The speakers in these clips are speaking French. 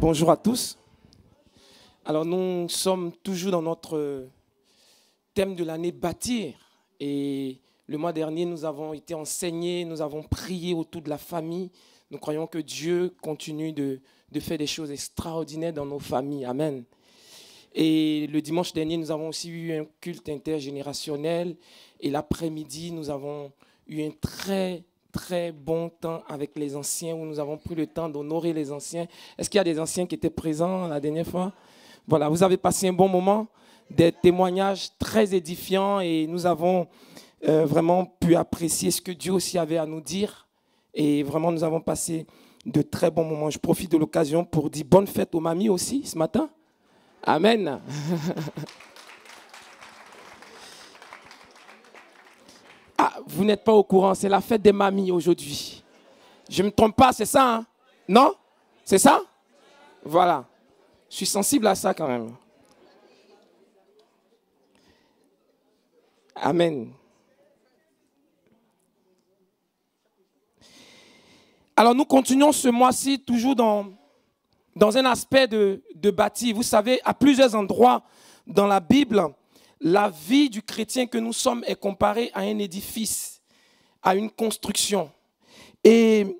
Bonjour à tous. Alors nous sommes toujours dans notre thème de l'année bâtir. Et le mois dernier, nous avons été enseignés, nous avons prié autour de la famille. Nous croyons que Dieu continue de faire des choses extraordinaires dans nos familles. Amen. Et le dimanche dernier, nous avons aussi eu un culte intergénérationnel. Et l'après-midi, nous avons eu un très bon temps avec les anciens, où nous avons pris le temps d'honorer les anciens. Est-ce qu'il y a des anciens qui étaient présents la dernière fois? Voilà, vous avez passé un bon moment, des témoignages très édifiants et nous avons vraiment pu apprécier ce que Dieu aussi avait à nous dire. Et vraiment, nous avons passé de très bons moments. Je profite de l'occasion pour dire bonne fête aux mamies aussi ce matin. Amen. Ah, vous n'êtes pas au courant, c'est la fête des mamies aujourd'hui. Je ne me trompe pas, c'est ça, hein? Non? C'est ça? Voilà. Je suis sensible à ça quand même. Amen. Alors nous continuons ce mois-ci toujours dans un aspect de bâti. Vous savez, à plusieurs endroits dans la Bible, la vie du chrétien que nous sommes est comparée à un édifice, à une construction. Et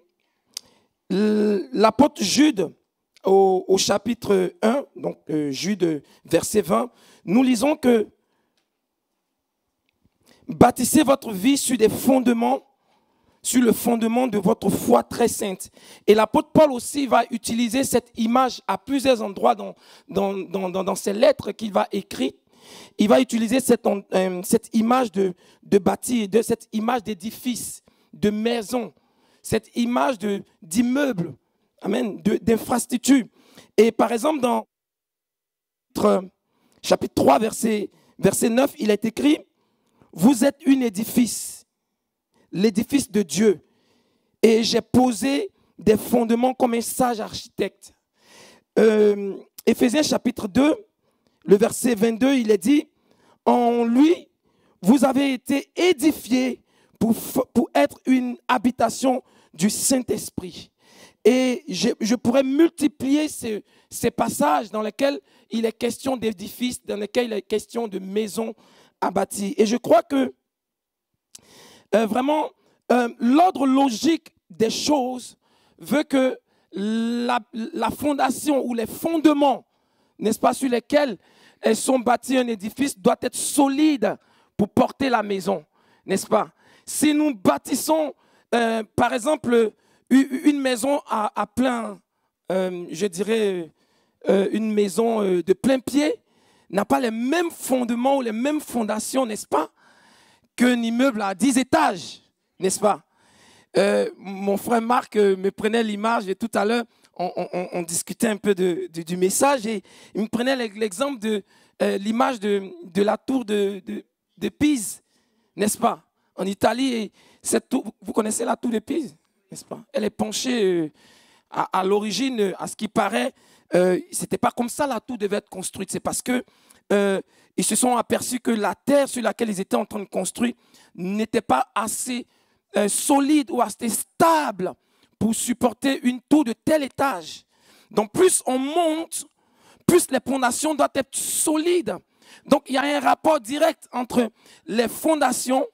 l'apôtre Jude, au chapitre 1, donc Jude, verset 20, nous lisons que bâtissez votre vie sur des fondements, sur le fondement de votre foi très sainte. Et l'apôtre Paul aussi va utiliser cette image à plusieurs endroits dans ses lettres qu'il va écrire. Il va utiliser cette image de bâti, cette image d'édifice, de maison, cette image d'immeuble, amen, d'infrastructure. Et par exemple, dans chapitre 3, verset 9, il est écrit « Vous êtes un édifice, l'édifice de Dieu, et j'ai posé des fondements comme un sage architecte. » Éphésiens chapitre 2, le verset 22, il est dit « En lui, vous avez été édifiés pour être une habitation du Saint-Esprit. » Et je pourrais multiplier ces passages dans lesquels il est question d'édifices, dans lesquels il est question de maisons à bâtir. Et je crois que vraiment, l'ordre logique des choses veut que la fondation ou les fondements, n'est-ce pas, sur lesquels elles sont bâties un édifice, doit être solide pour porter la maison, n'est-ce pas? Si nous bâtissons, par exemple, une maison à plein, je dirais, une maison de plein pied, n'a pas les mêmes fondements ou les mêmes fondations, n'est-ce pas, qu'un immeuble à 10 étages, n'est-ce pas? Mon frère Marc me prenait l'image et tout à l'heure, on discutait un peu du message et il me prenait l'exemple de l'image de la tour de Pise, n'est-ce pas? En Italie, et cette tour, vous connaissez la tour de Pise, n'est-ce pas? Elle est penchée à l'origine, à ce qui paraît, ce n'était pas comme ça la tour devait être construite. C'est parce que ils se sont aperçus que la terre sur laquelle ils étaient en train de construire n'était pas assez solide ou assez stable pour supporter une tour de tel étage. Donc plus on monte, plus les fondations doivent être solides. Donc il y a un rapport direct entre les fondations,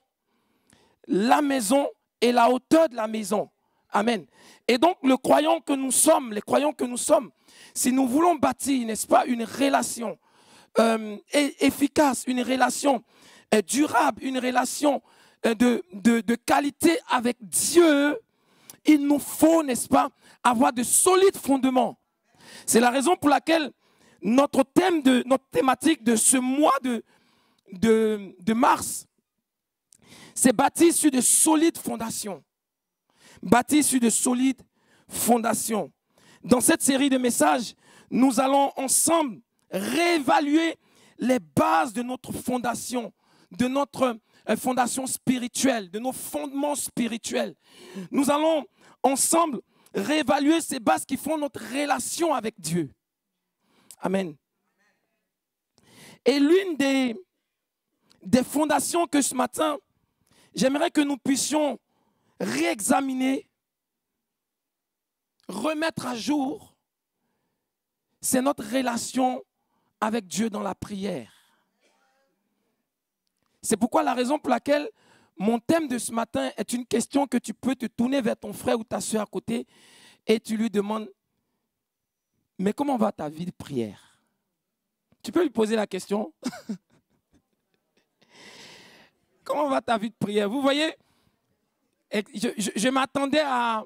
la maison et la hauteur de la maison. Amen. Et donc les croyants que nous sommes, si nous voulons bâtir, n'est-ce pas, une relation efficace, une relation durable, une relation de qualité avec Dieu, il nous faut, n'est-ce pas, avoir de solides fondements. C'est la raison pour laquelle notre thématique de ce mois de mars, c'est bâti sur de solides fondations. Bâti sur de solides fondations. Dans cette série de messages, nous allons ensemble réévaluer les bases de notre fondation, de notre fondation spirituelle, de nos fondements spirituels. Nous allons ensemble réévaluer ces bases qui font notre relation avec Dieu. Amen. Et l'une des fondations que ce matin, j'aimerais que nous puissions réexaminer, remettre à jour, c'est notre relation avec Dieu dans la prière. C'est pourquoi la raison pour laquelle mon thème de ce matin est une question que tu peux te tourner vers ton frère ou ta soeur à côté et tu lui demandes, mais comment va ta vie de prière? Tu peux lui poser la question. Comment va ta vie de prière? Vous voyez, je m'attendais à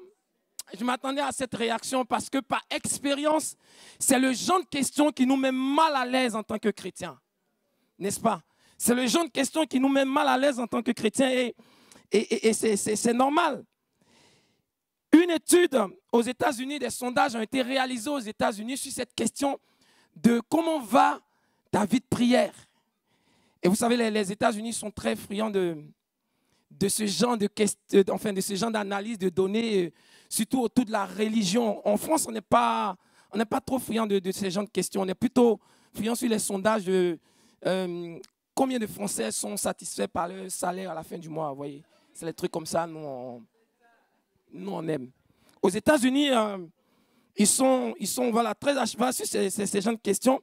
cette réaction parce que par expérience, c'est le genre de question qui nous met mal à l'aise en tant que chrétiens. N'est-ce pas? C'est le genre de question qui nous met mal à l'aise en tant que chrétiens et c'est normal. Une étude aux États-Unis, des sondages ont été réalisés aux États-Unis sur cette question de comment va ta vie de prière. Et vous savez, les États-Unis sont très friands de ce genre de ce genre d'analyse de données, surtout autour de la religion. En France, on n'est pas trop friands de ce genre de questions. On est plutôt friands sur les sondages de combien de Français sont satisfaits par leur salaire à la fin du mois. Vous voyez, c'est des trucs comme ça, nous on aime. Aux États-Unis, ils sont voilà, très à cheval sur ces genre de questions.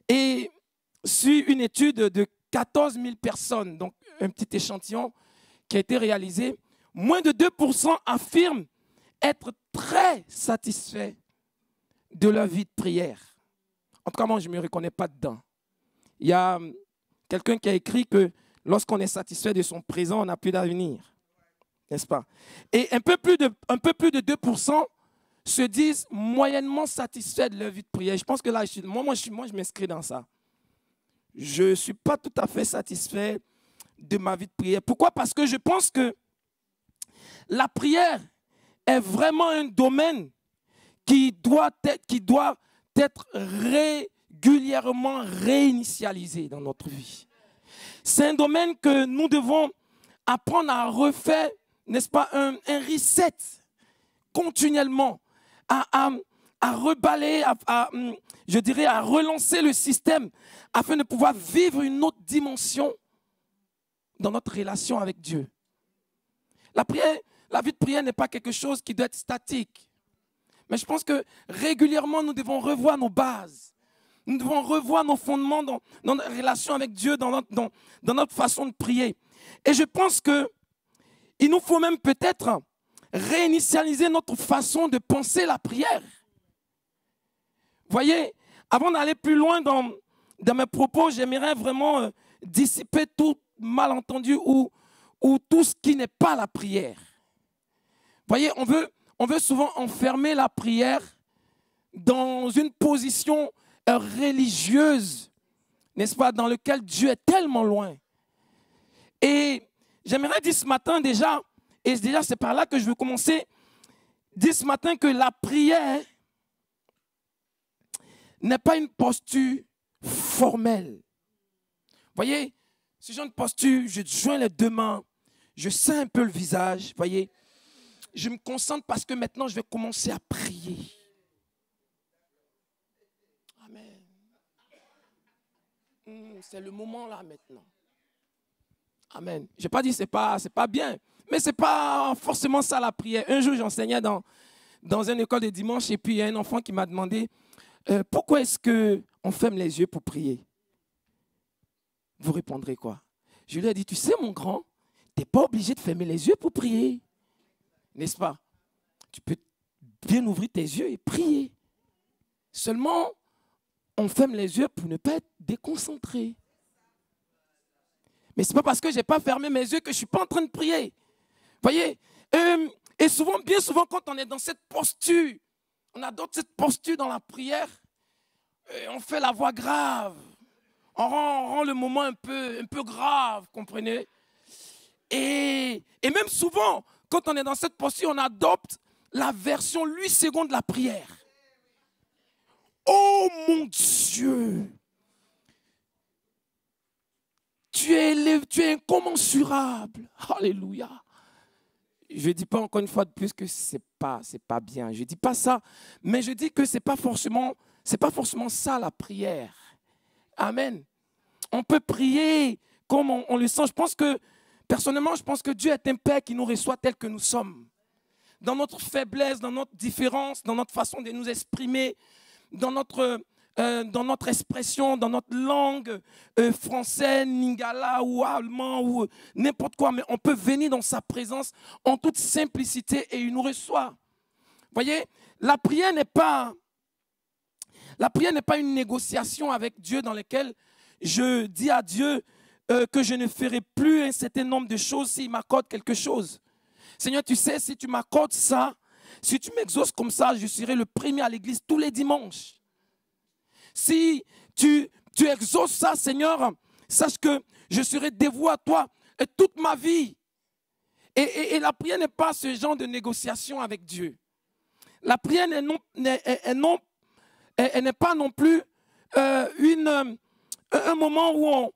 Et sur une étude de 14 000 personnes, donc un petit échantillon qui a été réalisé, moins de 2% affirment être très satisfaits de leur vie de prière. En tout cas, moi, je ne me reconnais pas dedans. Il y a quelqu'un qui a écrit que lorsqu'on est satisfait de son présent, on n'a plus d'avenir. N'est-ce pas? Et un peu plus de 2% se disent moyennement satisfaits de leur vie de prière. Je pense que là, moi, je m'inscris dans ça. Je ne suis pas tout à fait satisfait de ma vie de prière. Pourquoi? Parce que je pense que la prière est vraiment un domaine qui doit être régulièrement réinitialisé dans notre vie. C'est un domaine que nous devons apprendre à refaire, n'est-ce pas, un reset continuellement, à reballer, je dirais, à relancer le système afin de pouvoir vivre une autre dimension dans notre relation avec Dieu. La vie de prière n'est pas quelque chose qui doit être statique. Mais je pense que régulièrement, nous devons revoir nos bases. Nous devons revoir nos fondements dans notre relation avec Dieu, dans notre façon de prier. Et je pense qu'il nous faut même peut-être réinitialiser notre façon de penser la prière. Voyez, avant d'aller plus loin dans mes propos, j'aimerais vraiment dissiper tout malentendu ou tout ce qui n'est pas la prière. Voyez, on veut souvent enfermer la prière dans une position religieuse, n'est-ce pas, dans laquelle Dieu est tellement loin. Et j'aimerais dire ce matin déjà, et déjà c'est par là que je veux commencer, dire ce matin que la prière n'est pas une posture formelle. Voyez, ce genre de posture, je joins les deux mains, je sens un peu le visage, voyez. Je me concentre parce que maintenant je vais commencer à prier. Amen. C'est le moment là maintenant. Amen. Je n'ai pas dit que ce n'est pas bien, mais ce n'est pas forcément ça la prière. Un jour, j'enseignais dans une école de dimanche et puis il y a un enfant qui m'a demandé pourquoi est-ce qu'on ferme les yeux pour prier? Vous répondrez quoi? Je lui ai dit, tu sais mon grand, tu n'es pas obligé de fermer les yeux pour prier. N'est-ce pas? Tu peux bien ouvrir tes yeux et prier. Seulement, on ferme les yeux pour ne pas être déconcentré. Mais ce n'est pas parce que je n'ai pas fermé mes yeux que je ne suis pas en train de prier. Voyez, et souvent, bien souvent, quand on est dans cette posture, on adopte cette posture dans la prière, on fait la voix grave. On rend le moment un peu grave, comprenez? Et même souvent, quand on est dans cette posture, on adopte la version 8 secondes de la prière. Oh mon Dieu! Tu es incommensurable. Alléluia. Je ne dis pas encore une fois de plus que ce n'est pas bien. Je ne dis pas ça, mais je dis que ce n'est pas forcément ça la prière. Amen. On peut prier comme on le sent. Personnellement, je pense que Dieu est un Père qui nous reçoit tel que nous sommes. Dans notre faiblesse, dans notre différence, dans notre façon de nous exprimer, dans notre dans notre expression, dans notre langue française, lingala ou allemand ou n'importe quoi, mais on peut venir dans sa présence en toute simplicité et il nous reçoit. Vous voyez, la prière n'est pas une négociation avec Dieu dans laquelle je dis à Dieu que je ne ferai plus un certain nombre de choses s'il m'accorde quelque chose. Seigneur, tu sais, si tu m'accordes ça, si tu m'exauces comme ça, je serai le premier à l'église tous les dimanches. Si tu exauces ça, Seigneur, sache que je serai dévoué à toi toute ma vie. Et la prière n'est pas ce genre de négociation avec Dieu. La prière n'est pas non plus un moment où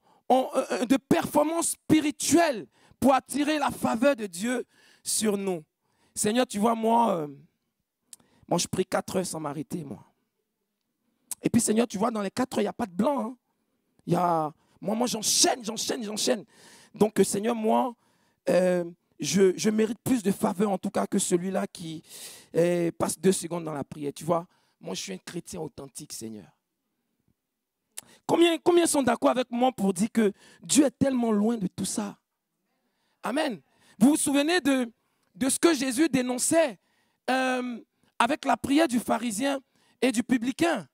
de performance spirituelle pour attirer la faveur de Dieu sur nous. Seigneur, tu vois, moi je prie 4 heures sans m'arrêter, moi. Et puis, Seigneur, tu vois, dans les 4 heures, il n'y a pas de blanc. Hein. Moi, j'enchaîne. Donc, Seigneur, moi, je mérite plus de faveur, en tout cas, que celui-là qui passe 2 secondes dans la prière. Tu vois, moi, je suis un chrétien authentique, Seigneur. Combien sont d'accord avec moi pour dire que Dieu est tellement loin de tout ça? Amen. Vous vous souvenez de ce que Jésus dénonçait avec la prière du pharisien et du publicain,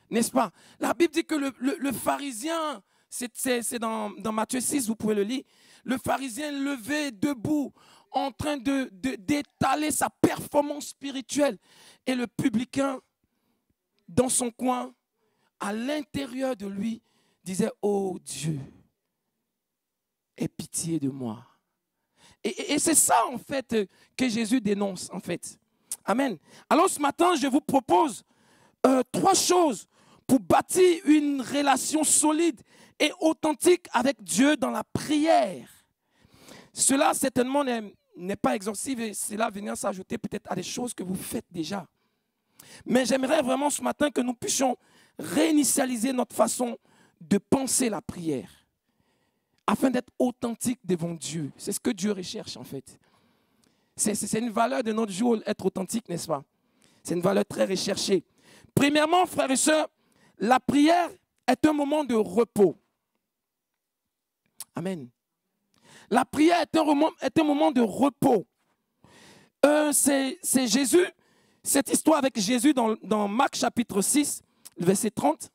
n'est-ce pas? La Bible dit que le pharisien, c'est dans Matthieu 6, vous pouvez le lire, le pharisien levé debout en train d'étaler sa performance spirituelle et le publicain dans son coin, à l'intérieur de lui, disait « Oh Dieu, aie pitié de moi ». Et c'est ça, en fait, que Jésus dénonce, en fait. Amen. Alors, ce matin, je vous propose 3 choses pour bâtir une relation solide et authentique avec Dieu dans la prière. Cela, certainement, n'est pas exhaustif et cela vient s'ajouter peut-être à des choses que vous faites déjà. Mais j'aimerais vraiment ce matin que nous puissions réinitialiser notre façon de penser la prière afin d'être authentique devant Dieu. C'est ce que Dieu recherche en fait. C'est une valeur de notre jour, être authentique, n'est-ce pas? C'est une valeur très recherchée. Premièrement, frères et sœurs, la prière est un moment de repos. Amen. La prière est un moment de repos. C'est Jésus, cette histoire avec Jésus dans Marc chapitre 6, verset 30.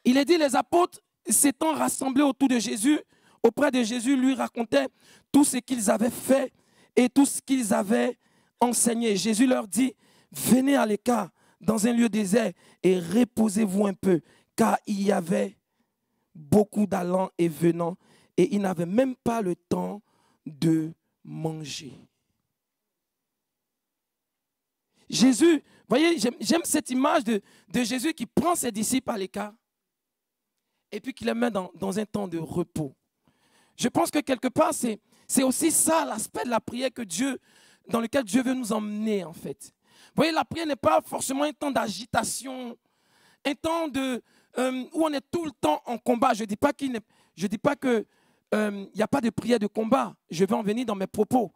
Il est dit, les apôtres s'étant rassemblés autour de Jésus, auprès de Jésus, lui racontaient tout ce qu'ils avaient fait et tout ce qu'ils avaient enseigné. Jésus leur dit, venez à l'écart dans un lieu désert et reposez-vous un peu, car il y avait beaucoup d'allants et venants et ils n'avaient même pas le temps de manger. Jésus, vous voyez, j'aime cette image de Jésus qui prend ses disciples à l'écart et puis qui les met dans un temps de repos. Je pense que quelque part, c'est aussi ça l'aspect de la prière dans lequel Dieu veut nous emmener en fait. Vous voyez, la prière n'est pas forcément un temps d'agitation, un temps où on est tout le temps en combat. Je ne dis pas qu'il n'y a pas de prière de combat. Je vais en venir dans mes propos.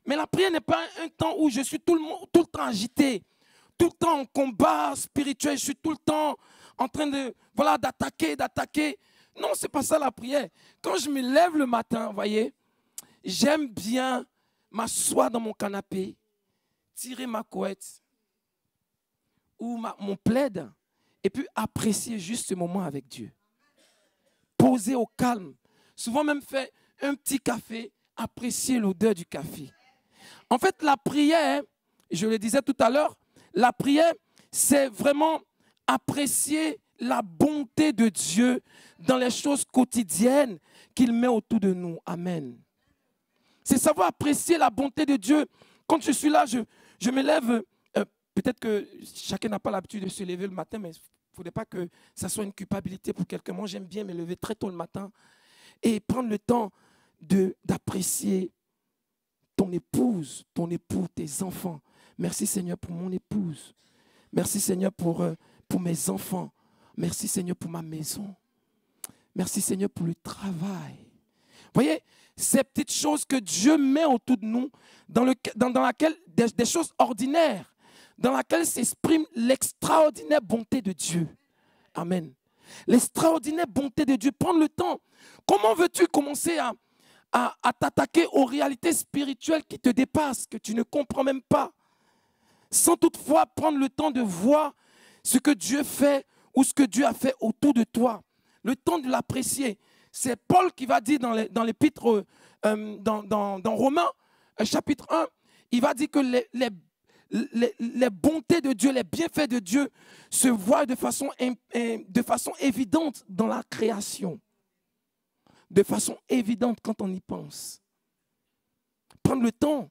Mais la prière n'est pas un temps où je suis tout le temps agité, tout le temps en combat spirituel, je suis tout le temps en train d'attaquer. Non, ce n'est pas ça la prière. Quand je me lève le matin, vous voyez, j'aime bien m'asseoir dans mon canapé, tirer ma couette ou mon plaid et puis apprécier juste ce moment avec Dieu. Poser au calme. Souvent même faire un petit café, apprécier l'odeur du café. En fait, la prière, je le disais tout à l'heure, la prière, c'est vraiment apprécier la bonté de Dieu dans les choses quotidiennes qu'il met autour de nous. Amen. C'est savoir apprécier la bonté de Dieu. Quand je suis là, je me lève. Peut-être que chacun n'a pas l'habitude de se lever le matin, mais il ne faudrait pas que ça soit une culpabilité pour quelqu'un. Moi, j'aime bien me lever très tôt le matin et prendre le temps d'apprécier ton épouse, ton époux, tes enfants. Merci Seigneur pour mon épouse. Merci Seigneur pour mes enfants. Merci Seigneur pour ma maison. Merci Seigneur pour le travail. Vous voyez, ces petites choses que Dieu met autour de nous, dans laquelle des choses ordinaires, dans laquelle s'exprime l'extraordinaire bonté de Dieu. Amen. L'extraordinaire bonté de Dieu. Prendre le temps. Comment veux-tu commencer à t'attaquer aux réalités spirituelles qui te dépassent, que tu ne comprends même pas, sans toutefois prendre le temps de voir ce que Dieu fait ou ce que Dieu a fait autour de toi. Le temps de l'apprécier. C'est Paul qui va dire dans l'épître, dans Romains, chapitre 1, il va dire que les bontés de Dieu, les bienfaits de Dieu se voient de façon évidente dans la création. De façon évidente quand on y pense. Prendre le temps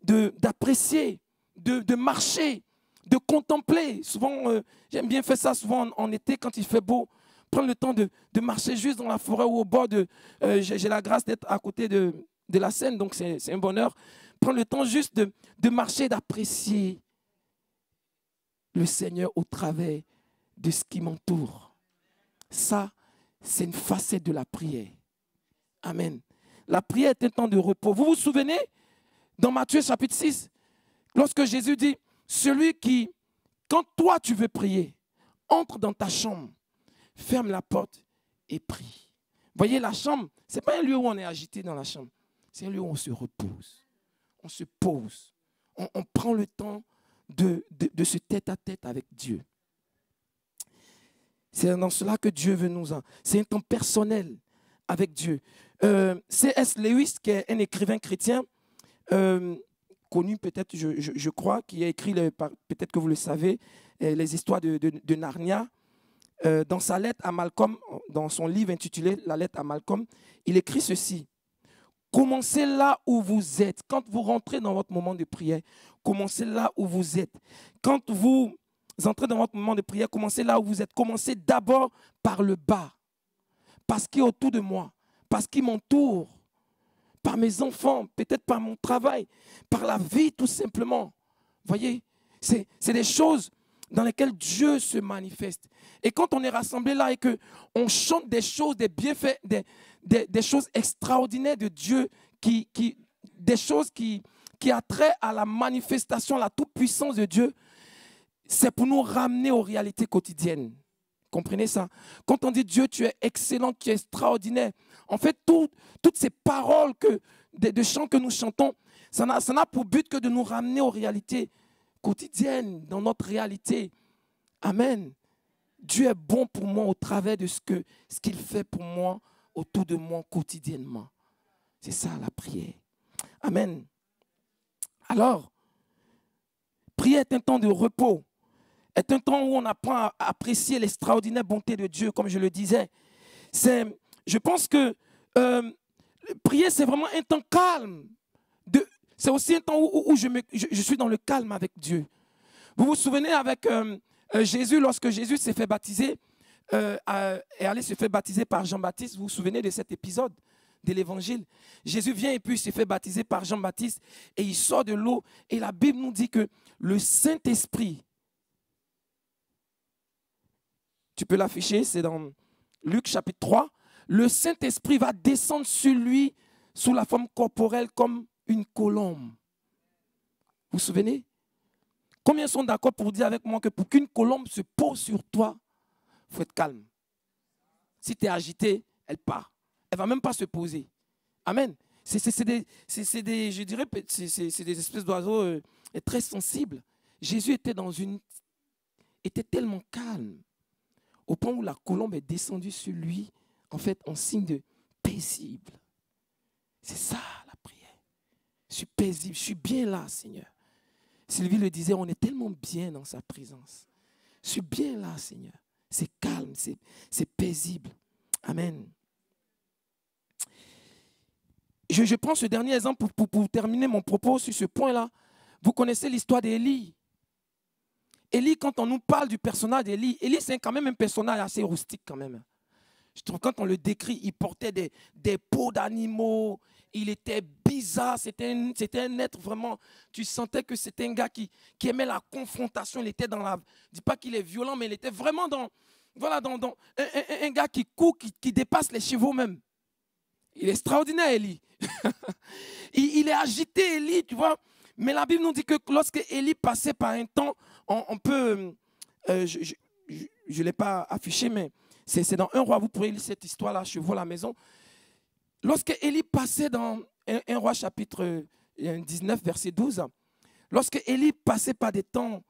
d'apprécier, de marcher, de contempler. Souvent, j'aime bien faire ça souvent en été quand il fait beau. Prendre le temps de marcher juste dans la forêt ou au bord de... j'ai la grâce d'être à côté de la Seine, donc c'est un bonheur. Prendre le temps juste de marcher, d'apprécier le Seigneur au travers de ce qui m'entoure. Ça, c'est une facette de la prière. Amen. La prière est un temps de repos. Vous vous souvenez, dans Matthieu chapitre 6, lorsque Jésus dit, celui qui, quand toi tu veux prier, entre dans ta chambre, ferme la porte et prie. Voyez, la chambre, ce n'est pas un lieu où on est agité dans la chambre. C'est un lieu où on se repose. On se pose. On prend le temps de se tête-à-tête avec Dieu. C'est dans cela que Dieu veut nous en... C'est un temps personnel avec Dieu. C.S. Lewis, qui est un écrivain chrétien, connu peut-être, je crois, qui a écrit, peut-être que vous le savez, les histoires de Narnia. Dans sa lettre à Malcolm, dans son livre intitulé « La lettre à Malcolm », il écrit ceci. Commencez là où vous êtes. Quand vous rentrez dans votre moment de prière, commencez là où vous êtes. Quand vous entrez dans votre moment de prière, commencez là où vous êtes. Commencez d'abord par le bas, par ce qui est autour de moi, par ce qui m'entoure, par mes enfants, peut-être par mon travail, par la vie tout simplement. Voyez, c'est des choses dans lesquelles Dieu se manifeste. Et quand on est rassemblés là et qu'on chante des choses, des bienfaits, des choses extraordinaires de Dieu, des choses qui a trait à la manifestation, à la toute-puissance de Dieu, c'est pour nous ramener aux réalités quotidiennes. Comprenez ça? Quand on dit Dieu, tu es excellent, tu es extraordinaire, en fait, toutes ces paroles de chants que nous chantons, ça n'a pour but que de nous ramener aux réalités quotidiennes, dans notre réalité. Amen. Dieu est bon pour moi au travers de ce qu'il fait pour moi, autour de moi quotidiennement. C'est ça la prière. Amen. Alors, prier est un temps de repos, est un temps où on apprend à apprécier l'extraordinaire bonté de Dieu, comme je le disais. Je pense que prier, c'est vraiment un temps calme. C'est aussi un temps où je suis dans le calme avec Dieu. Vous vous souvenez avec Jésus, lorsque Jésus s'est fait baptiser, est allé se faire baptiser par Jean-Baptiste. Vous vous souvenez de cet épisode de l'évangile? Jésus vient et puis il se fait baptiser par Jean-Baptiste et il sort de l'eau. Et la Bible nous dit que le Saint-Esprit, tu peux l'afficher, c'est dans Luc chapitre 3, le Saint-Esprit va descendre sur lui sous la forme corporelle comme une colombe. Vous vous souvenez? Combien sont d'accord pour dire avec moi que pour qu'une colombe se pose sur toi, il faut être calme. Si tu es agité, elle part. Elle ne va même pas se poser. Amen. C'est des espèces d'oiseaux très sensibles. Jésus était tellement calme au point où la colombe est descendue sur lui, en fait, en signe de paisible. C'est ça la prière. Je suis paisible, je suis bien là, Seigneur. Sylvie le disait, on est tellement bien dans sa présence. Je suis bien là, Seigneur. C'est calme, c'est paisible. Amen. Je prends ce dernier exemple pour terminer mon propos sur ce point-là. Vous connaissez l'histoire d'Élie. Élie, quand on nous parle du personnage d'Élie, Élie, c'est quand même un personnage assez rustique quand même. Je trouve quand on le décrit, il portait des peaux d'animaux, il était bizarre, c'était un être vraiment, tu sentais que c'était un gars qui aimait la confrontation, il était dans la, je ne dis pas qu'il est violent, mais il était vraiment dans un gars qui court, qui dépasse les chevaux même. Il est extraordinaire, Élie. il est agité, Élie, tu vois, Mais la Bible nous dit que lorsque Élie passait par un temps, on peut, je ne l'ai pas affiché, mais c'est dans 1 Roi, vous pourrez lire cette histoire-là chez vous à la maison. Lorsque Élie passait dans 1 Roi chapitre 19, verset 12, lorsque Élie passait par des temps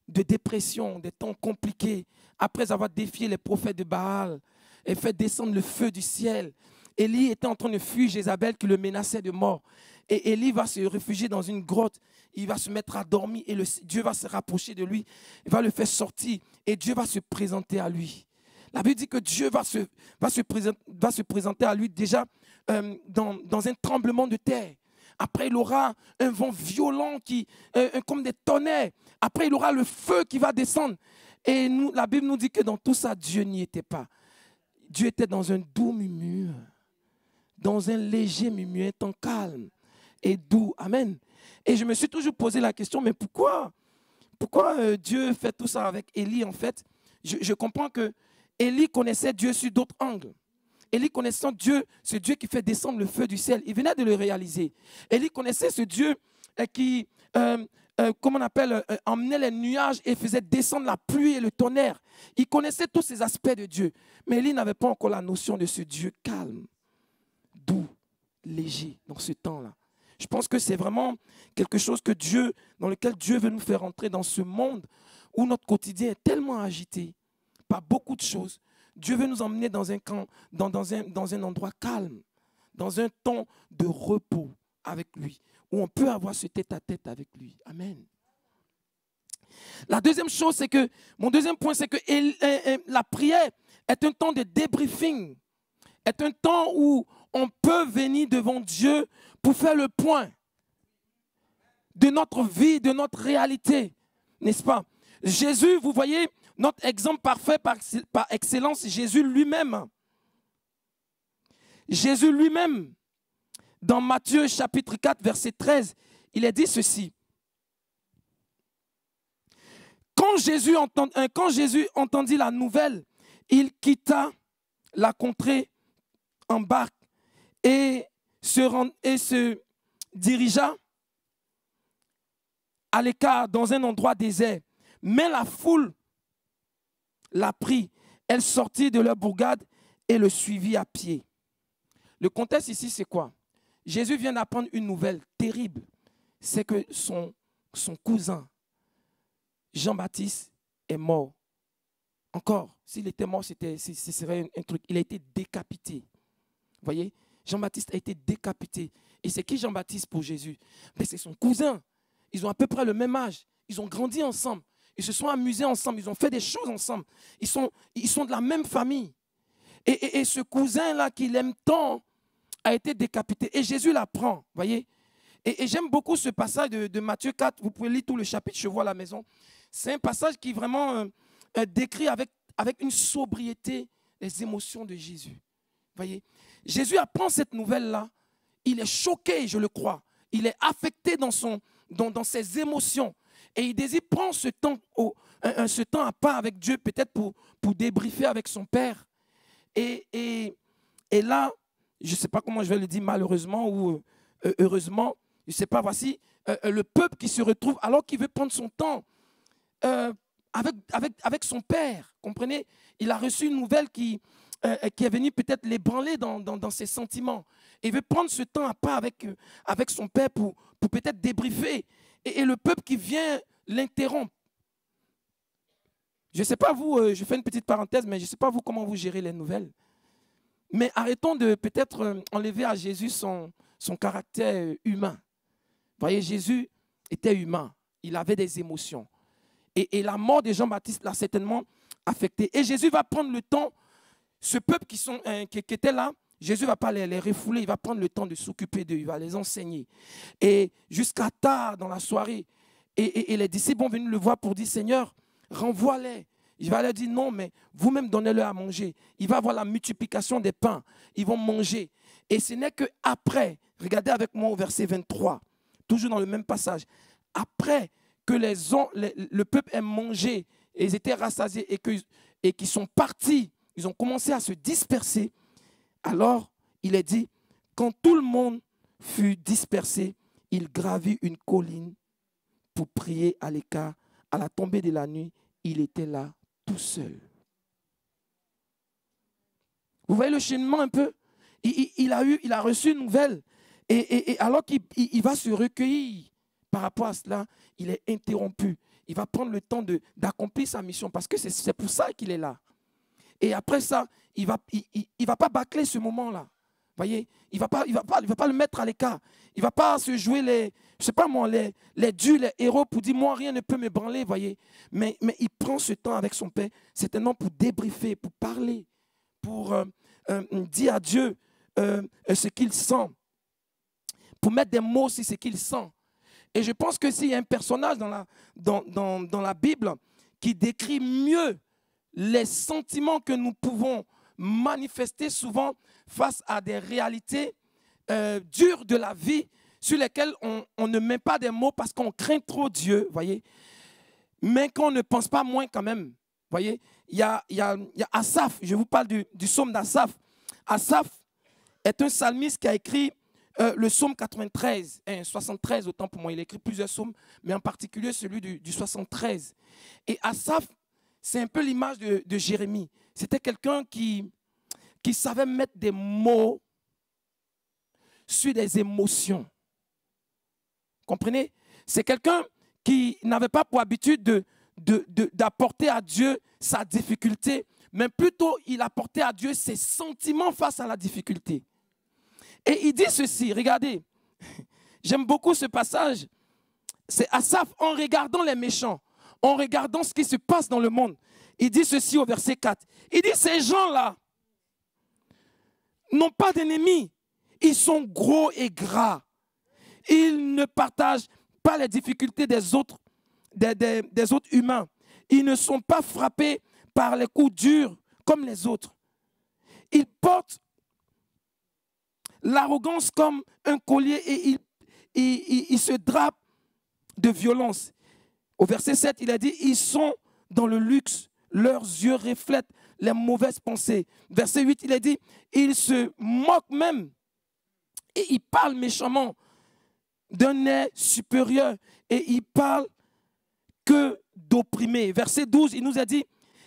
de dépression, des temps compliqués, après avoir défié les prophètes de Baal et fait descendre le feu du ciel, Élie était en train de fuir Jézabel qui le menaçait de mort. Et Élie va se réfugier dans une grotte, il va se mettre à dormir et Dieu va se rapprocher de lui, il va le faire sortir et Dieu va se présenter à lui. La Bible dit que Dieu va se présenter à lui déjà dans un tremblement de terre. Après, il aura un vent violent comme des tonnerres. Après, il aura le feu qui va descendre. Et la Bible nous dit que dans tout ça, Dieu n'y était pas. Dieu était dans un doux murmure, dans un léger murmure, un temps calme et doux. Amen. Et je me suis toujours posé la question, mais pourquoi Dieu fait tout ça avec Élie en fait? Je comprends que Élie connaissait Dieu sur d'autres angles. Élie connaissant Dieu, ce Dieu qui fait descendre le feu du ciel, il venait de le réaliser. Élie connaissait ce Dieu qui, comment on appelle, emmenait les nuages et faisait descendre la pluie et le tonnerre. Il connaissait tous ces aspects de Dieu. Mais Élie n'avait pas encore la notion de ce Dieu calme, doux, léger dans ce temps-là. Je pense que c'est vraiment quelque chose dans lequel Dieu veut nous faire entrer dans ce monde où notre quotidien est tellement agité par beaucoup de choses. Dieu veut nous emmener dans un endroit calme, dans un temps de repos avec lui, où on peut avoir ce tête-à-tête avec lui. Amen. La deuxième chose, c'est que, mon deuxième point, c'est que la prière est un temps de débriefing, est un temps où on peut venir devant Dieu pour faire le point de notre vie, de notre réalité, n'est-ce pas? Jésus, vous voyez, notre exemple parfait par excellence, Jésus lui-même. Jésus lui-même, dans Matthieu chapitre 4, verset 13, il a dit ceci. Quand Jésus entendit la nouvelle, il quitta la contrée en barque et se dirigea à l'écart dans un endroit désert. Mais la foule l'a pris. Elle sortit de leur bourgade et le suivit à pied. Le contexte ici, c'est quoi? Jésus vient d'apprendre une nouvelle terrible. C'est que son cousin, Jean-Baptiste, est mort. Encore, s'il était mort, ce serait un truc. Il a été décapité. Vous voyez? Jean-Baptiste a été décapité. Et c'est qui Jean-Baptiste pour Jésus? Mais c'est son cousin. Ils ont à peu près le même âge. Ils ont grandi ensemble. Ils se sont amusés ensemble. Ils ont fait des choses ensemble. Ils sont de la même famille. Et ce cousin-là qu'il aime tant a été décapité. Et Jésus l'apprend. Voyez? Et j'aime beaucoup ce passage de Matthieu 4. Vous pouvez lire tout le chapitre, je vois à la maison. C'est un passage qui vraiment décrit avec une sobriété les émotions de Jésus. Voyez? Jésus apprend cette nouvelle-là. Il est choqué, je le crois. Il est affecté dans ses émotions. Et il désire prendre ce temps à part avec Dieu, peut-être pour débriefer avec son Père. Et là, je ne sais pas comment je vais le dire, malheureusement ou heureusement, je ne sais pas, voici le peuple qui se retrouve alors qu'il veut prendre son temps avec son Père. Comprenez? Il a reçu une nouvelle qui est venue peut-être l'ébranler dans ses sentiments. Et il veut prendre ce temps à part avec son Père pour peut-être débriefer. Et le peuple qui vient l'interrompre. Je ne sais pas vous, je fais une petite parenthèse, mais je ne sais pas vous comment vous gérez les nouvelles. Mais arrêtons de peut-être enlever à Jésus son caractère humain. Vous voyez, Jésus était humain. Il avait des émotions. Et la mort de Jean-Baptiste l'a certainement affecté. Et Jésus va prendre le temps, ce peuple qui était là, Jésus ne va pas les refouler, il va prendre le temps de s'occuper d'eux, il va les enseigner. Et jusqu'à tard dans la soirée, et les disciples vont venir le voir pour dire, Seigneur, renvoie-les. Il va leur dire, non, mais vous-même donnez-leur à manger. Il va avoir la multiplication des pains. Ils vont manger. Et ce n'est qu'après, regardez avec moi au verset 23, toujours dans le même passage, après que le peuple ait mangé, et ils étaient rassasiés et qu'ils sont partis, ils ont commencé à se disperser. Alors, il est dit, quand tout le monde fut dispersé, il gravit une colline pour prier à l'écart. À la tombée de la nuit, il était là tout seul. Vous voyez le cheminement un peu? Il a reçu une nouvelle. Et alors qu'il va se recueillir par rapport à cela, il est interrompu. Il va prendre le temps d'accomplir sa mission parce que c'est pour ça qu'il est là. Et après ça, il ne va pas bâcler ce moment-là. Voyez, il va pas le mettre à l'écart. Il ne va pas se jouer les dieux, les héros pour dire moi rien ne peut me branler, voyez. Mais il prend ce temps avec son Père, certainement pour débriefer, pour parler, pour dire à Dieu ce qu'il sent, pour mettre des mots sur ce qu'il sent. Et je pense que s'il y a un personnage dans la Bible qui décrit mieux les sentiments que nous pouvons manifester souvent face à des réalités dures de la vie sur lesquelles on ne met pas des mots parce qu'on craint trop Dieu, voyez, mais qu'on ne pense pas moins quand même. Voyez, il y a Asaph, je vous parle du psaume d'Asaph. Asaph est un psalmiste qui a écrit le psaume 93, 73 autant pour moi, il a écrit plusieurs psaumes, mais en particulier celui du 73. Et Asaph, c'est un peu l'image de Jérémie. C'était quelqu'un qui savait mettre des mots sur des émotions. Comprenez? C'est quelqu'un qui n'avait pas pour habitude d'apporter à Dieu sa difficulté, mais plutôt il apportait à Dieu ses sentiments face à la difficulté. Et il dit ceci, regardez, j'aime beaucoup ce passage, c'est Asaph en regardant les méchants, en regardant ce qui se passe dans le monde. Il dit ceci au verset 4, il dit ces gens-là n'ont pas d'ennemis, ils sont gros et gras, ils ne partagent pas les difficultés des autres humains, ils ne sont pas frappés par les coups durs comme les autres. Ils portent l'arrogance comme un collier et ils se drapent de violence. Au verset 7, il a dit, ils sont dans le luxe, leurs yeux reflètent les mauvaises pensées. Verset 8, il a dit, ils se moquent même et ils parlent méchamment d'un air supérieur et ils parlent que d'opprimés. Verset 12, il nous a dit,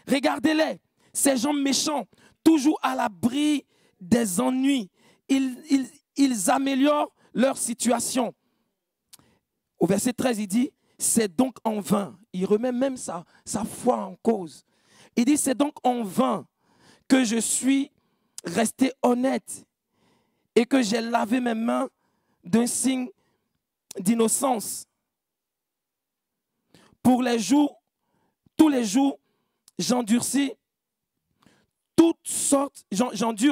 regardez-les, ces gens méchants, toujours à l'abri des ennuis. Ils améliorent leur situation. Au verset 13, il dit, c'est donc en vain. Il remet même sa foi en cause. Il dit, c'est donc en vain que je suis resté honnête et que j'ai lavé mes mains d'un signe d'innocence. Tous les jours, j'endure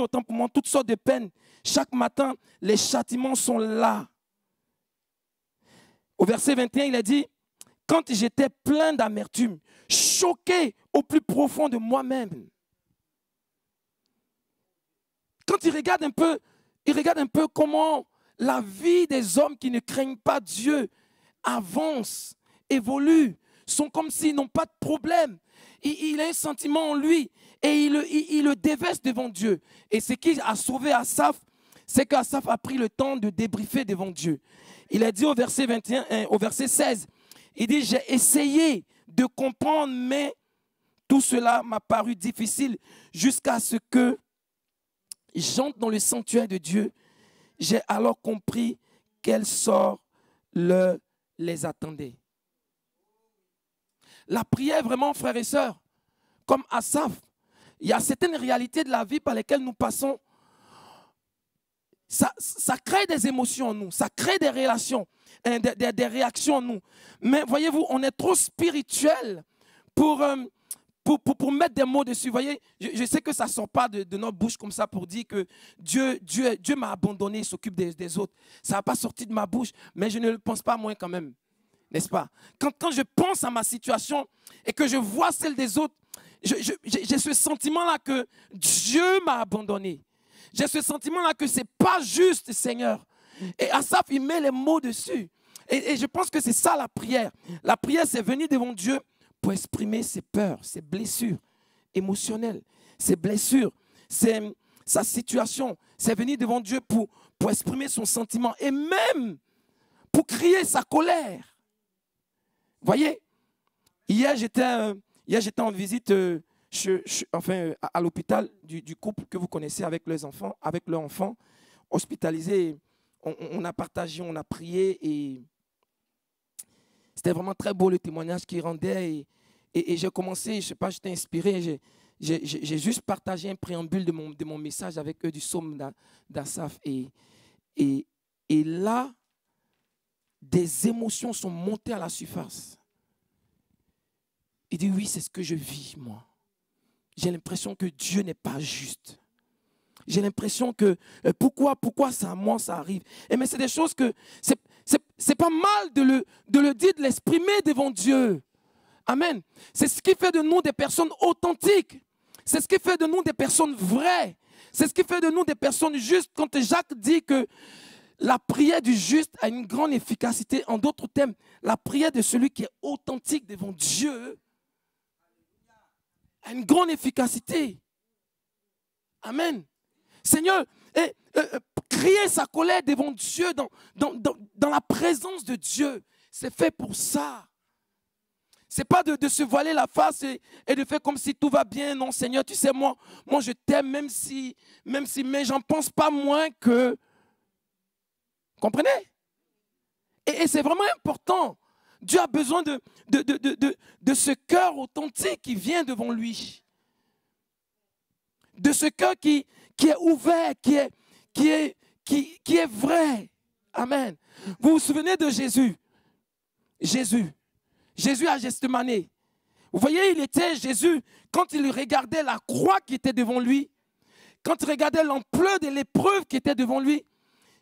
autant pour moi toutes sortes de peines. Chaque matin, les châtiments sont là. Au verset 21, il a dit, quand j'étais plein d'amertume, choqué au plus profond de moi-même. Quand il regarde un peu comment la vie des hommes qui ne craignent pas Dieu avance, évolue, sont comme s'ils n'ont pas de problème. Il a un sentiment en lui et il le déverse devant Dieu. Et ce qui a sauvé Asaph, c'est qu'Asaph a pris le temps de débriefer devant Dieu. Il a dit au verset 21, au verset 16, il dit, j'ai essayé de comprendre, mais tout cela m'a paru difficile jusqu'à ce que j'entre dans le sanctuaire de Dieu. J'ai alors compris quel sort les attendait. La prière, vraiment, frères et sœurs, comme Asaph, il y a certaines réalités de la vie par lesquelles nous passons. Ça crée des émotions en nous, ça crée des relations, des réactions en nous. Mais voyez-vous, on est trop spirituel pour mettre des mots dessus. Voyez, je sais que ça ne sort pas de notre bouche comme ça pour dire que Dieu m'a abandonné, il s'occupe des autres. Ça n'a pas sorti de ma bouche, mais je ne le pense pas moins quand même. N'est-ce pas? Quand je pense à ma situation et que je vois celle des autres, j'ai ce sentiment-là que Dieu m'a abandonné. J'ai ce sentiment-là que ce n'est pas juste, Seigneur. Et Asaph, il met les mots dessus. Et je pense que c'est ça la prière. La prière, c'est venir devant Dieu pour exprimer ses peurs, ses blessures émotionnelles, ses blessures, sa situation. C'est venir devant Dieu pour exprimer son sentiment et même pour crier sa colère. Voyez, hier j'étais en visite à l'hôpital du couple que vous connaissez avec leurs enfants hospitalisés. On a partagé, on a prié et c'était vraiment très beau le témoignage qu'ils rendaient. Et j'ai commencé, je ne sais pas, j'étais inspiré. J'ai juste partagé un préambule de mon message avec eux du psaume d'Asaph. Et là, des émotions sont montées à la surface. Il dit, oui, c'est ce que je vis, moi. J'ai l'impression que Dieu n'est pas juste. J'ai l'impression que, pourquoi ça, moi, ça arrive. Mais c'est des choses que, c'est pas mal de le dire, de l'exprimer devant Dieu. Amen. C'est ce qui fait de nous des personnes authentiques. C'est ce qui fait de nous des personnes vraies. C'est ce qui fait de nous des personnes justes. Quand Jacques dit que la prière du juste a une grande efficacité, en d'autres termes, la prière de celui qui est authentique devant Dieu a une grande efficacité. Amen. Seigneur, crier sa colère devant Dieu, dans la présence de Dieu, c'est fait pour ça. Ce n'est pas de se voiler la face et de faire comme si tout va bien. Non, Seigneur, tu sais, moi je t'aime, même si, mais j'en pense pas moins que... Comprenez? Et c'est vraiment important. Dieu a besoin de ce cœur authentique qui vient devant lui. De ce cœur qui est ouvert, qui est vrai. Amen. Vous vous souvenez de Jésus? Jésus à Gethsémani. Vous voyez, Jésus, quand il regardait la croix qui était devant lui, quand il regardait l'ampleur de l'épreuve qui était devant lui,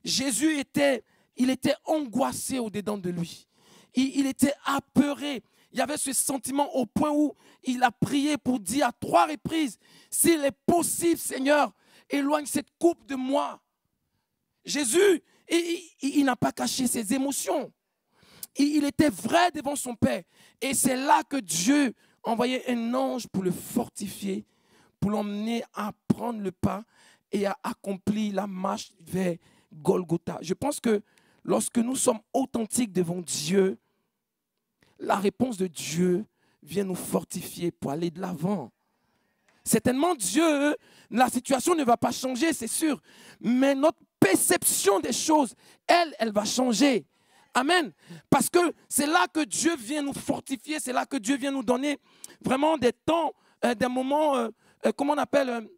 Jésus était angoissé au-dedans de lui. Il était apeuré. Il y avait ce sentiment au point où il a prié pour dire à 3 reprises, s'il est possible, Seigneur, éloigne cette coupe de moi. Jésus, il n'a pas caché ses émotions. Il était vrai devant son Père. Et c'est là que Dieu envoyait un ange pour le fortifier, pour l'emmener à prendre le pas et à accomplir la marche vers Golgotha. Je pense que lorsque nous sommes authentiques devant Dieu, la réponse de Dieu vient nous fortifier pour aller de l'avant. Certainement, Dieu, la situation ne va pas changer, c'est sûr. Mais notre perception des choses, elle va changer. Amen. Parce que c'est là que Dieu vient nous fortifier, c'est là que Dieu vient nous donner vraiment des temps, des moments, comment on appelle,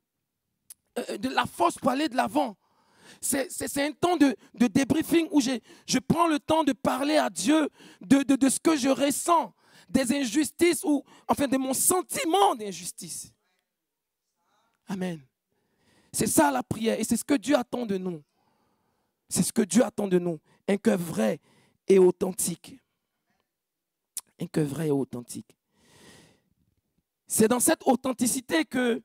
de la force pour aller de l'avant. C'est un temps de débriefing où je prends le temps de parler à Dieu de ce que je ressens, des injustices ou enfin de mon sentiment d'injustice. Amen. C'est ça la prière et c'est ce que Dieu attend de nous. C'est ce que Dieu attend de nous. Un cœur vrai et authentique. Un cœur vrai et authentique. C'est dans cette authenticité que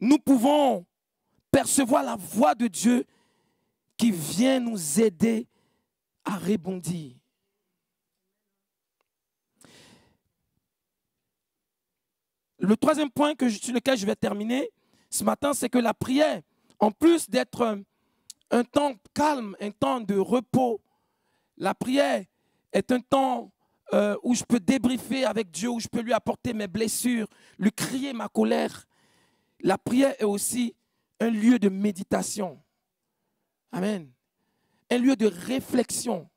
nous pouvons percevoir la voix de Dieu qui vient nous aider à rebondir. Le troisième point sur lequel je vais terminer ce matin, c'est que la prière, en plus d'être un temps calme, un temps de repos, la prière est un temps où je peux débriefer avec Dieu, où je peux lui apporter mes blessures, lui crier ma colère. La prière est aussi un lieu de méditation. Amen. Un lieu de réflexion.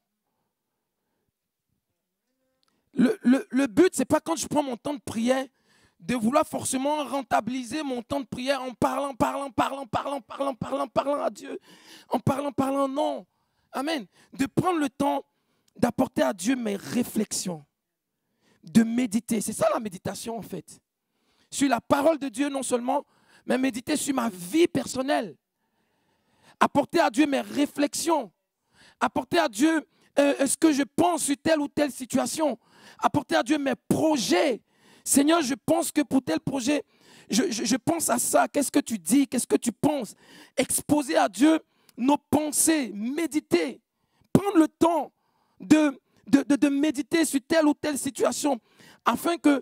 Le but, ce n'est pas quand je prends mon temps de prière, de vouloir forcément rentabiliser mon temps de prière en parlant à Dieu. En parlant, non. Amen. De prendre le temps d'apporter à Dieu mes réflexions. De méditer. C'est ça la méditation en fait. Sur la parole de Dieu non seulement, mais méditer sur ma vie personnelle. Apporter à Dieu mes réflexions. Apporter à Dieu ce que je pense sur telle ou telle situation. Apporter à Dieu mes projets. Seigneur, je pense que pour tel projet, je pense à ça. Qu'est-ce que tu dis? Qu'est-ce que tu penses? Exposer à Dieu nos pensées. Méditer. Prendre le temps de méditer sur telle ou telle situation afin que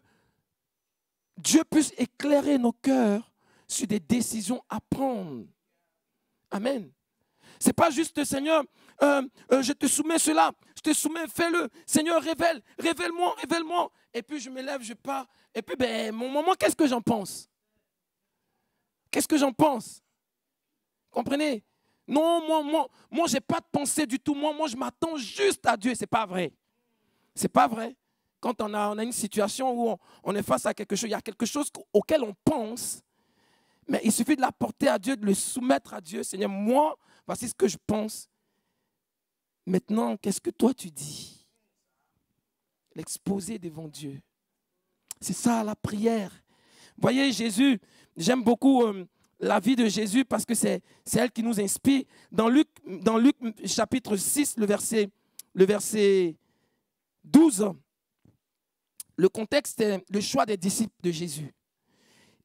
Dieu puisse éclairer nos cœurs sur des décisions à prendre. Amen. C'est pas juste, Seigneur, je te soumets cela, je te soumets, fais-le. Seigneur, révèle-moi, révèle-moi. Et puis je me lève, je pars. Et puis, mon moment, qu'est-ce que j'en pense? Qu'est-ce que j'en pense? Comprenez? Non, moi je n'ai pas de pensée du tout. Moi, je m'attends juste à Dieu. Ce n'est pas vrai. Ce n'est pas vrai. Quand on a une situation où on est face à quelque chose, il y a quelque chose auquel on pense, mais il suffit de l'apporter à Dieu, de le soumettre à Dieu. Seigneur, moi, voici ce que je pense. Maintenant, qu'est-ce que toi tu dis? L'exposer devant Dieu. C'est ça la prière. Vous voyez, Jésus, j'aime beaucoup la vie de Jésus parce que c'est elle qui nous inspire. Dans Luc chapitre 6, le verset 12, le contexte est le choix des disciples de Jésus.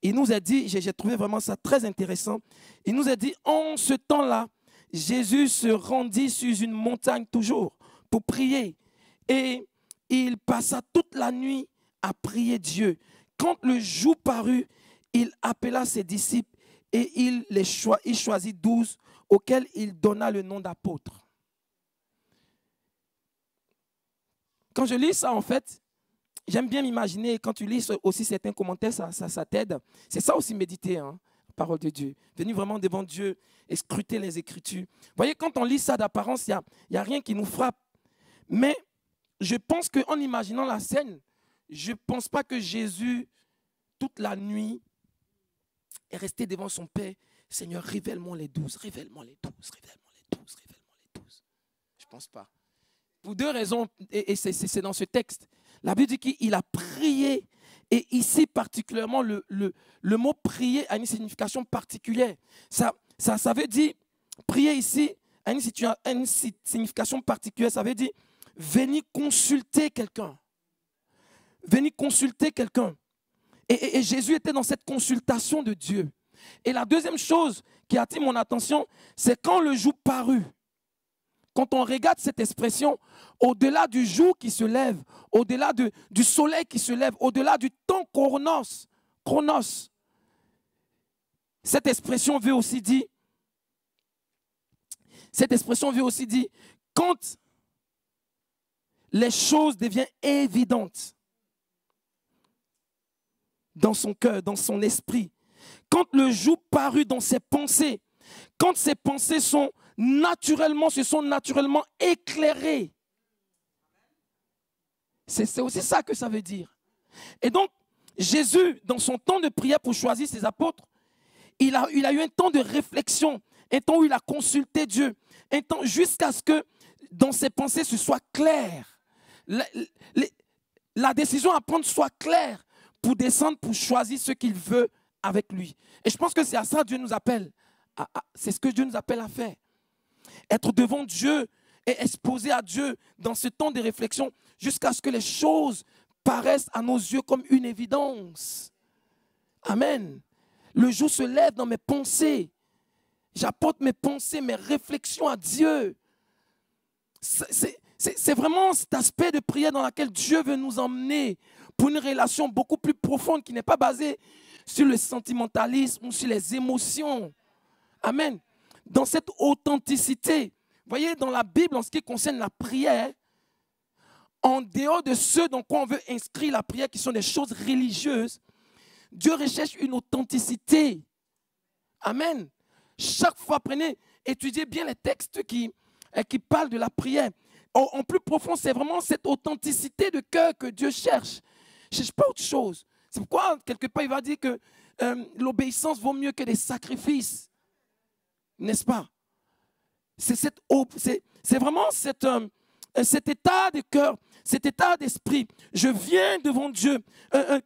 Il nous a dit, j'ai trouvé vraiment ça très intéressant, il nous a dit, en ce temps-là, Jésus se rendit sur une montagne toujours pour prier. Et il passa toute la nuit à prier Dieu. Quand le jour parut, il appela ses disciples et il choisit 12 auxquels il donna le nom d'apôtres. Quand je lis ça, en fait, j'aime bien m'imaginer, quand tu lis aussi certains commentaires, ça t'aide. C'est ça aussi méditer, hein, la parole de Dieu. Venir vraiment devant Dieu et scruter les Écritures. Vous voyez, quand on lit ça d'apparence, il n'y a rien qui nous frappe. Mais je pense qu'en imaginant la scène, je ne pense pas que Jésus, toute la nuit, est resté devant son Père. Seigneur, révèle-moi les 12, révèle-moi les 12, révèle-moi les 12, révèle-moi les 12. Je ne pense pas. Pour deux raisons, et c'est dans ce texte. La Bible dit qu'il a prié, et ici particulièrement, le mot prier a une signification particulière. Ça veut dire, prier ici a une signification particulière, ça veut dire venir consulter quelqu'un. Venir consulter quelqu'un. Et Jésus était dans cette consultation de Dieu. Et la deuxième chose qui attire mon attention, c'est quand le jour parut. Quand on regarde cette expression, au-delà du jour qui se lève, au-delà du soleil qui se lève, au-delà du temps chronos, cette expression veut aussi dire, quand les choses deviennent évidentes dans son cœur, dans son esprit, quand le jour parut dans ses pensées, quand ses pensées se sont naturellement éclairées. C'est aussi ça que ça veut dire. Et donc, Jésus, dans son temps de prière pour choisir ses apôtres, il a eu un temps de réflexion, un temps où il a consulté Dieu, un temps jusqu'à ce que dans ses pensées ce soit clair. La décision à prendre soit claire pour descendre, pour choisir ce qu'il veut avec lui. Et je pense que c'est à ça que Dieu nous appelle. C'est ce que Dieu nous appelle à faire. Être devant Dieu et exposer à Dieu dans ce temps de réflexion jusqu'à ce que les choses paraissent à nos yeux comme une évidence. Amen. Le jour se lève dans mes pensées. J'apporte mes pensées, mes réflexions à Dieu. C'est vraiment cet aspect de prière dans lequel Dieu veut nous emmener pour une relation beaucoup plus profonde qui n'est pas basée sur le sentimentalisme ou sur les émotions. Amen. Dans cette authenticité, vous voyez, dans la Bible, en ce qui concerne la prière, en dehors de ce dans quoi on veut inscrire la prière, qui sont des choses religieuses, Dieu recherche une authenticité. Amen. Chaque fois, étudiez bien les textes qui parlent de la prière. En plus profond, c'est vraiment cette authenticité de cœur que Dieu cherche. Il ne cherche pas autre chose. C'est pourquoi, quelque part, il va dire que l'obéissance vaut mieux que des sacrifices. N'est-ce pas? C'est vraiment cet état de cœur, cet état d'esprit. Je viens devant Dieu,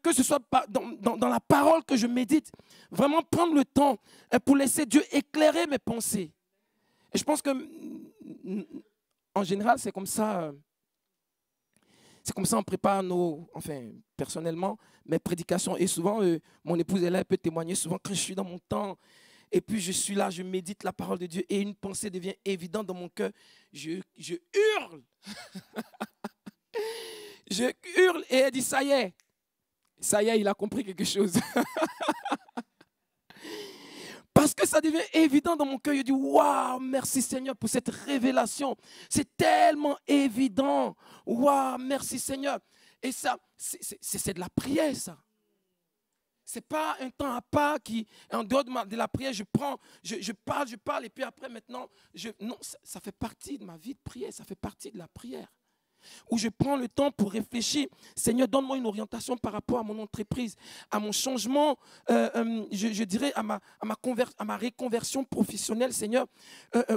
que ce soit dans la parole que je médite, vraiment prendre le temps pour laisser Dieu éclairer mes pensées. Et je pense que, en général, c'est comme ça on prépare personnellement, mes prédications. Et souvent, mon épouse, elle peut témoigner souvent quand je suis dans mon temps. Et puis je suis là, je médite la parole de Dieu et une pensée devient évidente dans mon cœur. Je hurle. Je hurle et elle dit, ça y est, il a compris quelque chose. Parce que ça devient évident dans mon cœur. Je dis, waouh, merci Seigneur pour cette révélation. C'est tellement évident. Waouh, merci Seigneur. Et ça, c'est de la prière, ça. Ce n'est pas un temps à part qui, en dehors de la prière, je parle, et puis après, maintenant, non, ça fait partie de ma vie de prière, ça fait partie de la prière. Où je prends le temps pour réfléchir. Seigneur, donne-moi une orientation par rapport à mon entreprise, à mon changement, je dirais à ma reconversion professionnelle. Seigneur,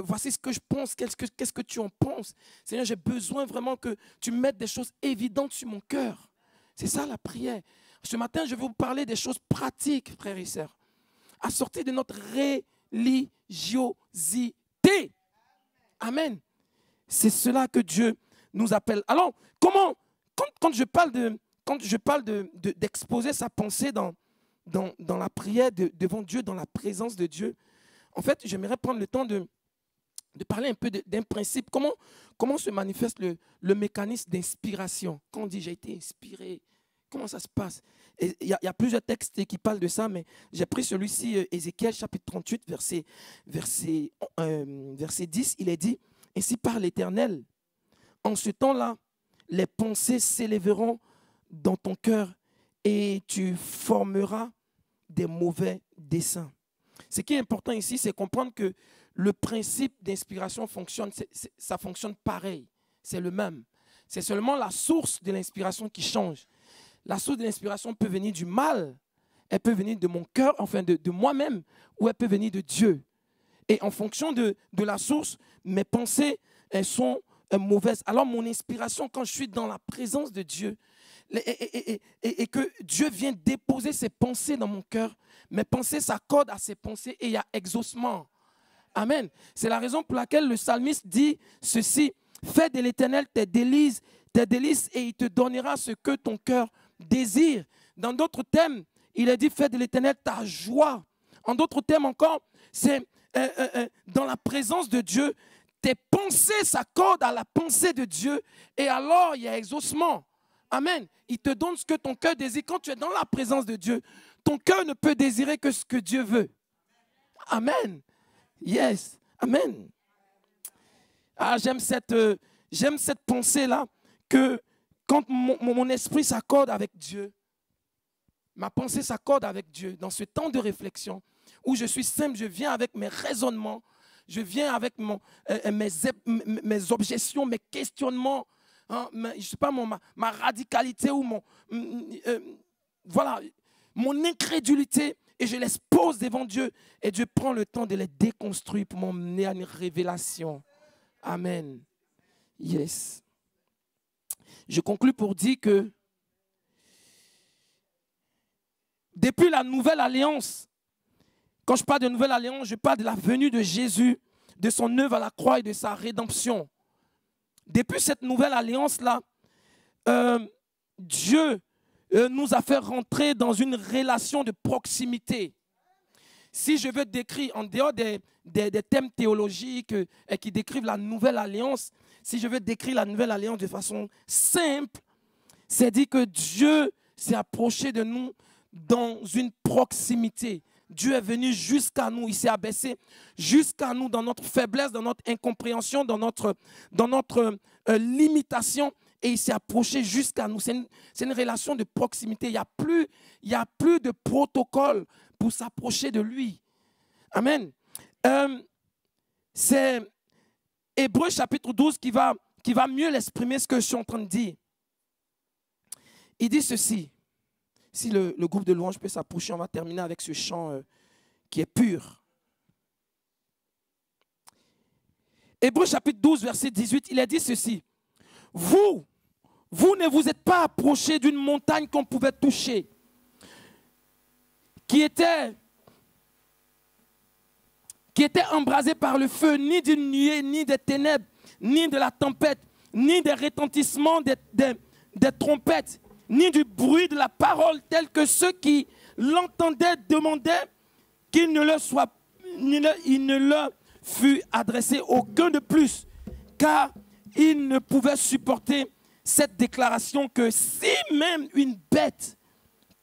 voici ce que je pense, qu'est-ce que tu en penses? Seigneur, j'ai besoin vraiment que tu mettes des choses évidentes sur mon cœur. C'est ça la prière. Ce matin, je vais vous parler des choses pratiques, frères et sœurs, à sortir de notre religiosité. Amen. C'est cela que Dieu nous appelle. Alors, comment, quand je parle d'exposer sa pensée dans la prière devant Dieu, dans la présence de Dieu, en fait, j'aimerais prendre le temps de parler un peu d'un principe. Comment se manifeste le mécanisme d'inspiration? Quand on dit « j'ai été inspiré », comment ça se passe? Il y a plusieurs textes qui parlent de ça, mais j'ai pris celui-ci, Ézéchiel chapitre 38, verset 10, il est dit « Ainsi parle l'Éternel, en ce temps-là, les pensées s'élèveront dans ton cœur et tu formeras des mauvais desseins. » Ce qui est important ici, c'est comprendre que le principe d'inspiration fonctionne, ça fonctionne pareil, c'est le même. C'est seulement la source de l'inspiration qui change. La source de l'inspiration peut venir du mal, elle peut venir de mon cœur, enfin de moi-même, ou elle peut venir de Dieu. Et en fonction de la source, mes pensées, elles sont mauvaises. Alors mon inspiration, quand je suis dans la présence de Dieu, et que Dieu vient déposer ses pensées dans mon cœur, mes pensées s'accordent à ses pensées et il y a exaucement. Amen. C'est la raison pour laquelle le psalmiste dit ceci: fais de l'Éternel tes délices et il te donnera ce que ton cœur désire. Dans d'autres thèmes, il est dit fais de l'Éternel ta joie. En d'autres thèmes encore, c'est dans la présence de Dieu, tes pensées s'accordent à la pensée de Dieu et alors il y a exaucement. Amen. Il te donne ce que ton cœur désire. Quand tu es dans la présence de Dieu, ton cœur ne peut désirer que ce que Dieu veut. Amen. Yes. Amen. Ah, j'aime cette pensée-là que quand mon esprit s'accorde avec Dieu, ma pensée s'accorde avec Dieu dans ce temps de réflexion où je suis simple, je viens avec mes raisonnements, je viens avec mes objections, mes questionnements, hein, je sais pas, ma radicalité ou mon incrédulité, et je les pose devant Dieu et Dieu prend le temps de les déconstruire pour m'emmener à une révélation. Amen. Yes. Je conclus pour dire que depuis la nouvelle alliance, quand je parle de nouvelle alliance, je parle de la venue de Jésus, de son œuvre à la croix et de sa rédemption. Depuis cette nouvelle alliance-là, Dieu nous a fait rentrer dans une relation de proximité. Si je veux décrire, en dehors des thèmes théologiques qui décrivent la nouvelle alliance, si je veux décrire la nouvelle alliance de façon simple, c'est dire que Dieu s'est approché de nous dans une proximité. Dieu est venu jusqu'à nous, il s'est abaissé jusqu'à nous dans notre faiblesse, dans notre incompréhension, dans notre limitation. Et il s'est approché jusqu'à nous. C'est une relation de proximité. Il n'y a plus de protocole pour s'approcher de lui. Amen. C'est Hébreux chapitre 12 qui va mieux l'exprimer ce que je suis en train de dire. Il dit ceci. Si le groupe de louanges peut s'approcher, on va terminer avec ce chant qui est pur. Hébreux chapitre 12, verset 18, il a dit ceci. Vous ne vous êtes pas approchés d'une montagne qu'on pouvait toucher, qui était embrasée par le feu, ni d'une nuée, ni des ténèbres, ni de la tempête, ni des retentissements des trompettes, ni du bruit de la parole, tel que ceux qui l'entendaient demandaient qu'il ne leur fût adressé aucun de plus, car ils ne pouvaient supporter cette déclaration que si même une bête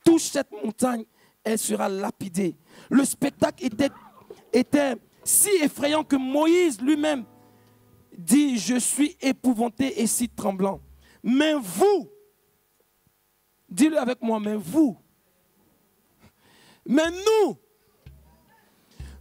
touche cette montagne, elle sera lapidée. Le spectacle était était si effrayant que Moïse lui-même dit, je suis épouvanté et si tremblant. Mais vous, dis-le avec moi, mais vous, mais nous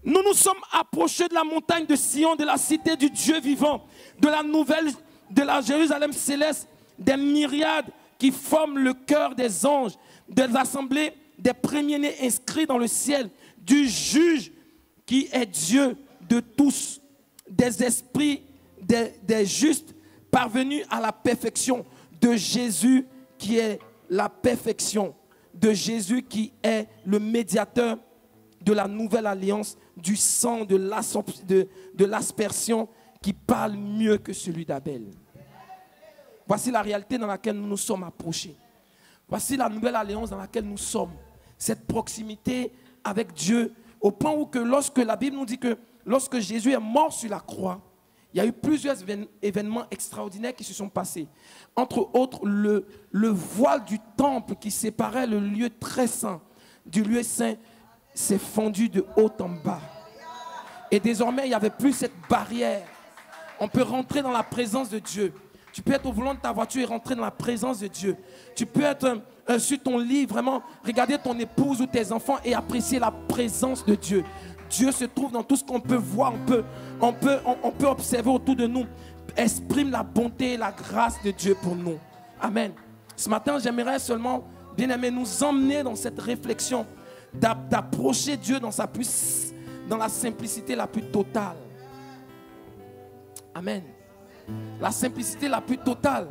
nous sommes approchés de la montagne de Sion, de la cité du Dieu vivant, de la nouvelle, de la Jérusalem céleste, des myriades qui forment le cœur des anges, des assemblées des premiers-nés inscrits dans le ciel, du juge qui est Dieu de tous, des esprits des justes parvenus à la perfection, de Jésus qui est la perfection, de Jésus qui est le médiateur de la nouvelle alliance, du sang de l'aspersion qui parle mieux que celui d'Abel. Voici la réalité dans laquelle nous nous sommes approchés. Voici la nouvelle alliance dans laquelle nous sommes. Cette proximité avec Dieu, au point où que lorsque la Bible nous dit que lorsque Jésus est mort sur la croix, il y a eu plusieurs événements extraordinaires qui se sont passés. Entre autres, le voile du temple qui séparait le lieu très saint du lieu saint s'est fendu de haut en bas. Et désormais, il n'y avait plus cette barrière. On peut rentrer dans la présence de Dieu. Tu peux être au volant de ta voiture et rentrer dans la présence de Dieu. Tu peux être sur ton lit, vraiment regarder ton épouse ou tes enfants et apprécier la présence de Dieu. Dieu se trouve dans tout ce qu'on peut voir, on peut observer autour de nous. Exprime la bonté et la grâce de Dieu pour nous. Amen. Ce matin, j'aimerais seulement, bien aimé, nous emmener dans cette réflexion d'approcher Dieu dans la simplicité la plus totale. Amen. La simplicité la plus totale.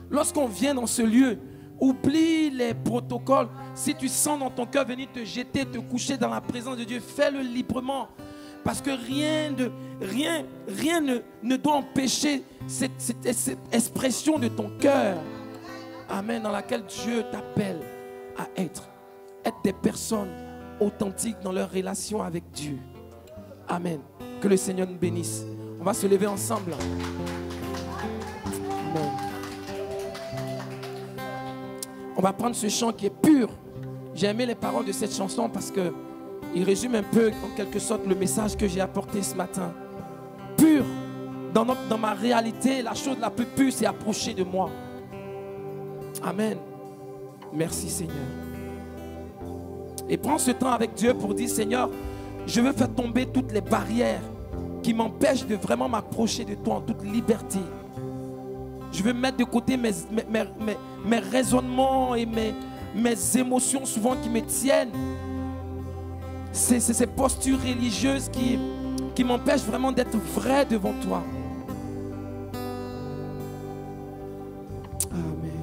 Lorsqu'on vient dans ce lieu, oublie les protocoles. Si tu sens dans ton cœur venir te jeter, te coucher dans la présence de Dieu, fais-le librement. Parce que rien ne doit empêcher cette expression de ton cœur. Amen. Dans laquelle Dieu t'appelle à être des personnes authentiques dans leur relation avec Dieu. Amen. Que le Seigneur nous bénisse. On va se lever ensemble. Amen. On va prendre ce chant qui est pur. J'ai aimé les paroles de cette chanson parce qu'il résume un peu, en quelque sorte, le message que j'ai apporté ce matin. Pur. Dans ma réalité, la chose la plus pure, c'est approcher de moi. Amen. Merci Seigneur. Et prends ce temps avec Dieu pour dire, Seigneur, je veux faire tomber toutes les barrières qui m'empêchent de vraiment m'approcher de toi en toute liberté. Je veux mettre de côté mes raisonnements et mes émotions souvent qui me tiennent. Ces postures religieuses qui m'empêchent vraiment d'être vrai devant toi. Amen.